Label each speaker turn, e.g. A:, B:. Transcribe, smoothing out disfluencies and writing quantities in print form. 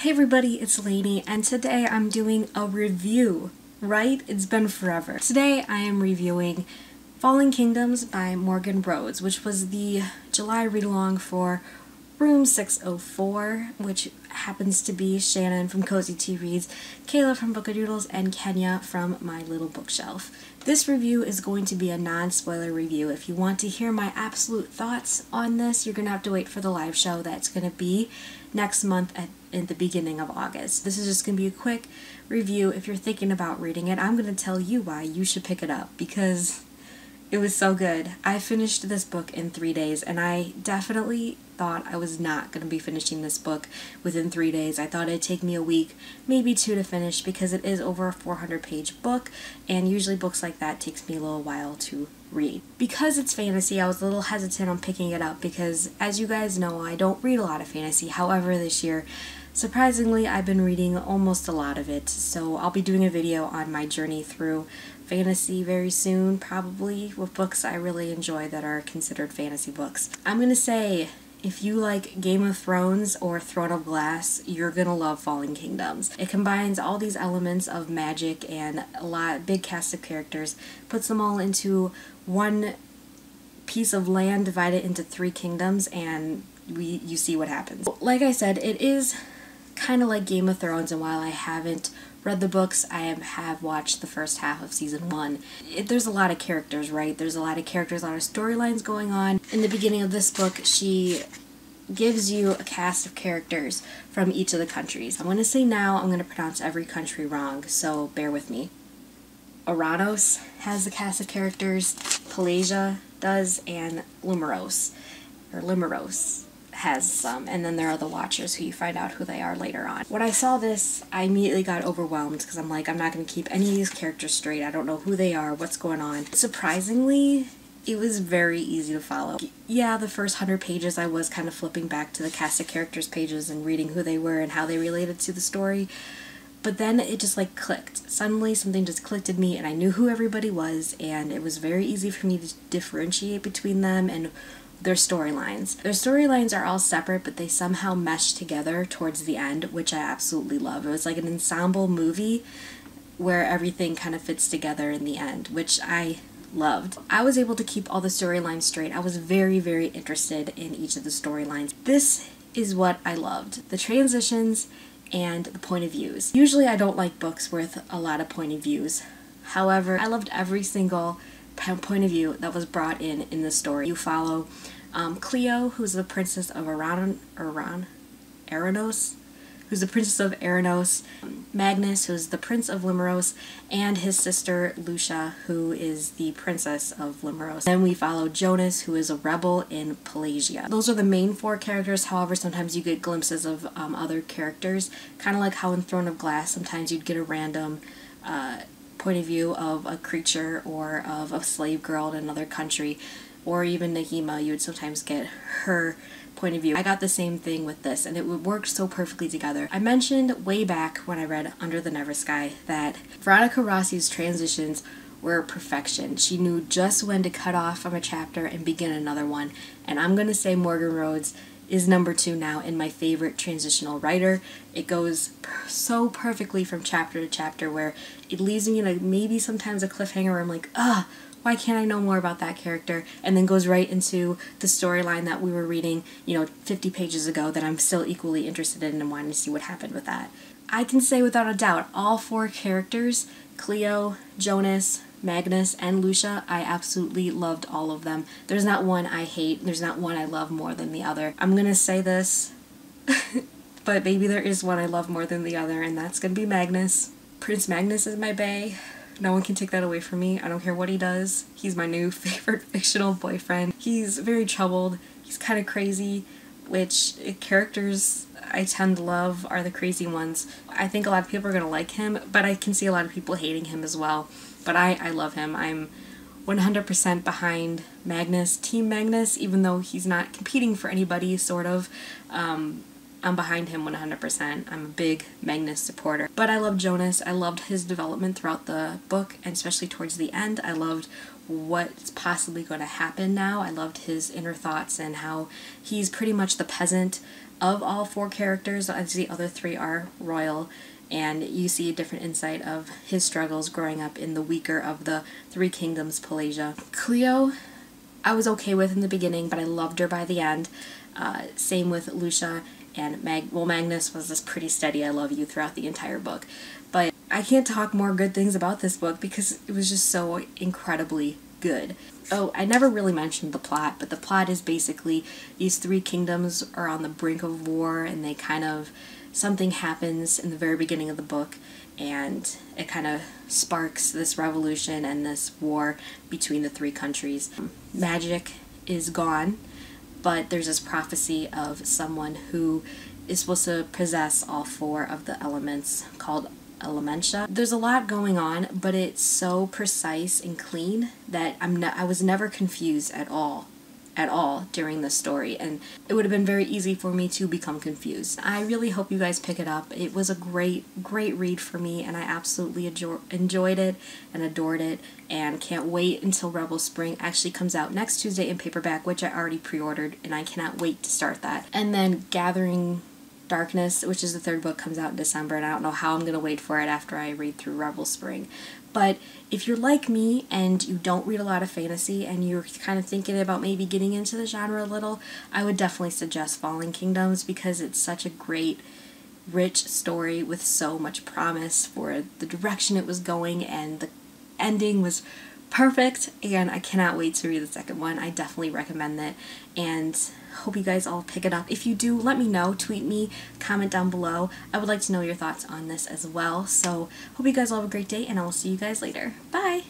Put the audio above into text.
A: Hey everybody, it's Lainey, and today I'm doing a review, right? It's been forever. Today I am reviewing Fallen Kingdoms by Morgan Rhodes, which was the July read-along for Room 604, which happens to be Shannon from Cozy Tea Reads, Kayla from Bookadoodles, and Kenya from My Little Bookshelf. This review is going to be a non-spoiler review. If you want to hear my absolute thoughts on this, you're going to have to wait for the live show that's going to be next month in the beginning of August. This is just going to be a quick review. If you're thinking about reading it, I'm going to tell you why you should pick it up, because it was so good. I finished this book in 3 days, and I definitely thought I was not going to be finishing this book within 3 days. I thought it'd take me a week, maybe two to finish, because it is over a 400-page book, and usually books like that takes me a little while to read. Because it's fantasy, I was a little hesitant on picking it up because, as you guys know, I don't read a lot of fantasy. However, this year, surprisingly, I've been reading almost a lot of it, so I'll be doing a video on my journey through fantasy very soon, probably, with books I really enjoy that are considered fantasy books. I'm gonna say, if you like Game of Thrones or Throne of Glass, you're gonna love Fallen Kingdoms. It combines all these elements of magic and big cast of characters, puts them all into one piece of land divided into 3 kingdoms, and you see what happens. Like I said, it is kind of like Game of Thrones, and while I haven't read the books, I have watched the first half of season 1. There's a lot of characters, right? There's a lot of characters, a lot of storylines going on. In the beginning of this book, she gives you a cast of characters from each of the countries. I'm going to say now, I'm going to pronounce every country wrong, so bear with me. Oranos has a cast of characters, Pelagia does, and Limeros has some, and then there are the Watchers, who you find out who they are later on. When I saw this, I immediately got overwhelmed because I'm like, I'm not going to keep any of these characters straight. I don't know who they are, what's going on. Surprisingly, it was very easy to follow. Yeah, the first 100 pages I was kind of flipping back to the cast of characters pages and reading who they were and how they related to the story, but then it just like clicked. Suddenly something just clicked in me and I knew who everybody was, and it was very easy for me to differentiate between them and their storylines. Their storylines are all separate, but they somehow mesh together towards the end, which I absolutely love. It was like an ensemble movie where everything kind of fits together in the end, which I loved. I was able to keep all the storylines straight. I was very, very interested in each of the storylines. This is what I loved. The transitions and the point of views. Usually I don't like books with a lot of point of views. However, I loved every single point of view that was brought in the story. You follow Cleo, who's the princess of Aranos, who's the princess of Aranos, Magnus, who's the prince of Limeros, and his sister Lucia, who is the princess of Limeros. Then we follow Jonas, who is a rebel in Pelagia. Those are the main 4 characters. However, sometimes you get glimpses of other characters, kind of like how in Throne of Glass, sometimes you'd get a random point of view of a creature or of a slave girl in another country, or even Nahima, you would sometimes get her point of view. I got the same thing with this, and it would work so perfectly together. I mentioned way back when I read Under the Never Sky that Veronica Rossi's transitions were perfection. She knew just when to cut off from a chapter and begin another one, and I'm gonna say Morgan Rhodes is number 2 now in my favorite transitional writer. It goes so perfectly from chapter to chapter where it leaves me in maybe sometimes a cliffhanger where I'm like, why can't I know more about that character? And then goes right into the storyline that we were reading, 50 pages ago that I'm still equally interested in and wanting to see what happened with that. I can say without a doubt, all 4 characters, Cleo, Jonas, Magnus, and Lucia, I absolutely loved all of them. There's not one I hate, there's not one I love more than the other. I'm gonna say this, but maybe there is one I love more than the other, and that's gonna be Magnus. Prince Magnus is my bae. No one can take that away from me. I don't care what he does. He's my new favorite fictional boyfriend. He's very troubled. He's kind of crazy, which characters I tend to love are the crazy ones. I think a lot of people are going to like him, but I can see a lot of people hating him as well. But I love him. I'm 100% behind Magnus, Team Magnus, even though he's not competing for anybody, sort of. I'm behind him 100%. I'm a big Magnus supporter. But I love Jonas. I loved his development throughout the book, and especially towards the end. I loved what's possibly going to happen now. I loved his inner thoughts and how he's pretty much the peasant of all 4 characters, as the other 3 are royal, and you see a different insight of his struggles growing up in the weaker of the 3 kingdoms, Palasia. Cleo, I was okay with in the beginning, but I loved her by the end. Same with Lucia and Magnus was just pretty steady I love you throughout the entire book. But I can't talk more good things about this book because it was just so incredibly good. Oh, I never really mentioned the plot, but the plot is basically these 3 kingdoms are on the brink of war, and they kind of, something happens in the very beginning of the book, and it kind of sparks this revolution and this war between the 3 countries. Magic is gone, but there's this prophecy of someone who is supposed to possess all 4 of the elements called Elementia. There's a lot going on, but it's so precise and clean that I was never confused at all during the story, and it would have been very easy for me to become confused. I really hope you guys pick it up. It was a great read for me, and I absolutely enjoyed it and adored it, and can't wait until Rebel Spring actually comes out next Tuesday in paperback, which I already pre-ordered, and I cannot wait to start that. And then Gathering Darkness, which is the 3rd book, comes out in December, and I don't know how I'm going to wait for it after I read through Rebel Spring. But if you're like me and you don't read a lot of fantasy and you're kind of thinking about maybe getting into the genre a little, I would definitely suggest Fallen Kingdoms because it's such a great, rich story with so much promise for the direction it was going, and the ending was perfect, and I cannot wait to read the 2nd one. I definitely recommend it, and hope you guys all pick it up. If you do, let me know. Tweet me, comment down below. I would like to know your thoughts on this as well. So hope you guys all have a great day, and I will see you guys later. Bye!